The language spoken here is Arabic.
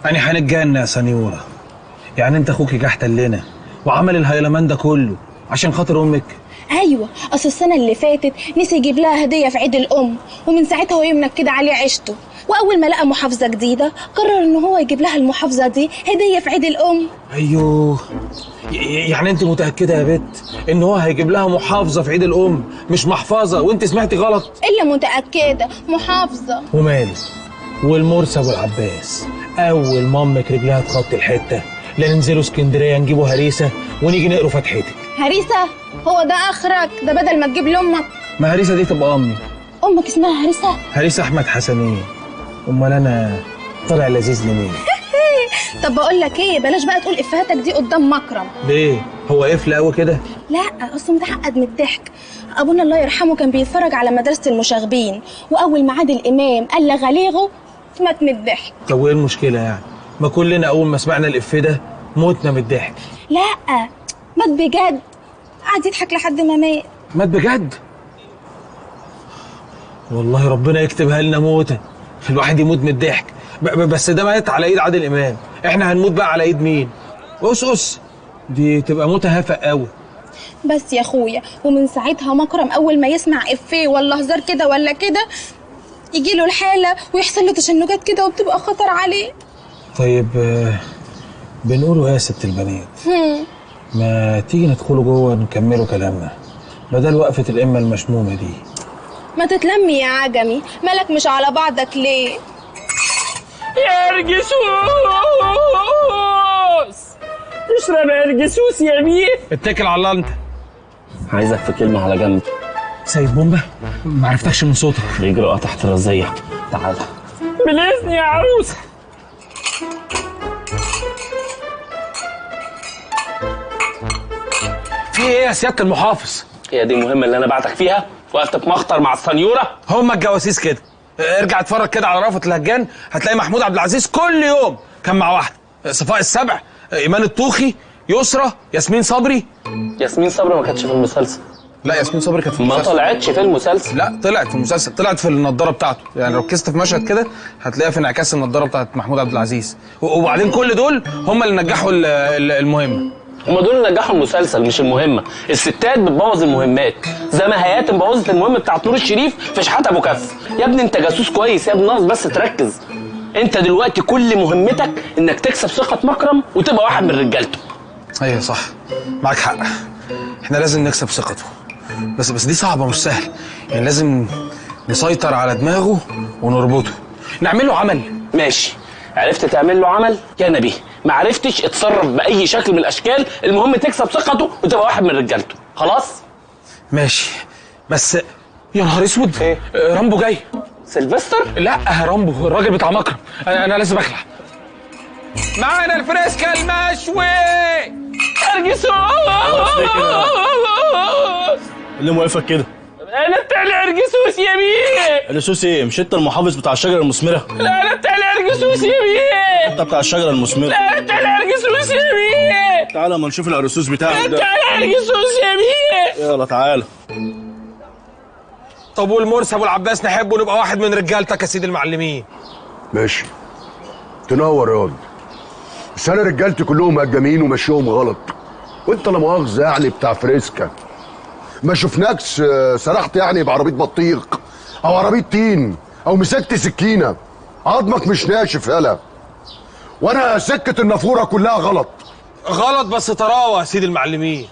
يعني هنتجنن يا سنيوره؟ يعني انت اخوك جه احتلنا وعمل الهيلمان ده كله عشان خاطر امك؟ ايوه، اصل السنه اللي فاتت نسي يجيب لها هديه في عيد الام، ومن ساعتها هو يمنك كده عليه عيشته، واول ما لقى محافظه جديده قرر ان هو يجيب لها المحافظه دي هديه في عيد الام. ايوه، يعني انت متاكده يا بت ان هو هيجيب لها محافظه في عيد الام مش محفظه وانت سمعتي غلط؟ الا متاكده محافظه. ومالي، والمرسي ابو العباس اول ما امك رجلها تخطي الحته لا ننزلوا اسكندريه نجيبوا هريسه ونيجي نقروا فتحتك. هريسه؟ هو ده اخرك؟ ده بدل ما تجيب لامك. ما هريسه دي تبقى امي. امك اسمها هريسه؟ هريسه احمد حسنين. امال انا طالع لذيذ لمين؟ طب بقول لك ايه، بلاش بقى تقول افهاتك دي قدام مكرم. ليه؟ هو قفل قوي كده؟ لا، اصله متعقد من الضحك. ابونا الله يرحمه كان بيتفرج على مدرسه المشاغبين، واول ما عاد الامام قال لغليغه مات من الضحك. طب وايه المشكله يعني؟ ما كلنا اول ما سمعنا الإف ده متنا من الضحك. لا، مات بجد، قعد يضحك لحد ما مات. مات بجد؟ والله ربنا يكتبها لنا موته، الواحد يموت من الضحك. بس ده مات على ايد عادل امام، احنا هنموت بقى على ايد مين؟ أس دي تبقى موته هفق قوي. بس يا اخويا، ومن ساعتها مكرم اول ما يسمع افيه ولا هزار كده ولا كده يجي له الحاله ويحصل له تشنجات كده وبتبقى خطر عليه. طيب بنقولوا ايه يا ست البنات؟ ما تيجي ندخلوا جوه نكملوا كلامنا بدل وقفه الامه المشمومه دي. ما تتلمي يا عجمي، مالك مش على بعضك ليه؟ يا ارجسوس، اشرب يا ارجسوس يا بيه. اتكل على الله انت. عايزك في كلمة على جنب. سيد بومبا، ما عرفتكش من صوتك. بيجرأ تحت الرزية. تعال. بالإذن يا عروسة. في ايه يا سياده المحافظ؟ هي دي المهمة اللي أنا بعتك فيها؟ وقفت في مخطر مع السنيورة؟ هم الجواسيس كده. ارجع اتفرج كده على رأفت الهجان، هتلاقي محمود عبد العزيز كل يوم كان مع واحده. صفاء السبع، ايمان الطوخي، يسرى، ياسمين صبري. ياسمين صبري ما كانتش في المسلسل. لا، ياسمين صبري كانت في ما المسلسل. طلعتش في المسلسل. لا، طلعت في المسلسل، طلعت في النضاره بتاعته. يعني لو ركزت في مشهد كده هتلاقيها في انعكاس النضاره بتاعت محمود عبد العزيز. وبعدين كل دول هم اللي نجحوا المهمه. هما دول اللي نجحوا المسلسل مش المهمة. الستات بتبوظ المهمات، زي ما هياتم بوظت المهمة بتاعت نور الشريف في شحات ابو كف. يا ابني انت جاسوس كويس يا ابني، ناقص بس تركز. انت دلوقتي كل مهمتك انك تكسب ثقة مكرم وتبقى واحد من رجالته. ايوه صح، معاك حق، احنا لازم نكسب ثقته. بس دي صعبه مش سهل. يعني لازم نسيطر على دماغه ونربطه، نعمل له عمل. ماشي، عرفت تعمل له عمل يا نبيه، ما عرفتش اتصرف باي شكل من الاشكال، المهم تكسب ثقته وتبقى واحد من رجالته. خلاص ماشي، بس يا نهار اسود. ايه؟ رامبو جاي. سيلفستر؟ لا، رامبو الراجل بتاع مكرم. انا لازم اخلع. معانا الفريسكا المشوي. ارجسوس اللي موقفك كده؟ انا بتاع الارجسوس يا بيه. الاسوس ايه؟ مش انت المحافظ بتاع الشجره المثمره؟ لا انا بتاع الارجسوس يا بيه. انت بتاع الشجره المثمره. لا انا بتاع الارجسوس يا بيه. تعالى اما نشوف الارسوس بتاعك انا ده. بتاع الارجسوس يا بيه. يلا تعالى. طب والمرسي ابو العباس نحبه نبقى واحد من رجالتك يا سيدي المعلمين. ماشي، تنور يا واد. بس انا رجالتي كلهم هجامين وماشيهم غلط، وانت لا مؤاخذه يعني بتاع فريسكا. ما شفناكش سرحت يعني بعربيه بطيخ او عربيه تين او مسكت سكينه. عظمك مش ناشف يالا، وانا سكه النافوره كلها غلط. غلط بس طراوه يا سيدي المعلمين.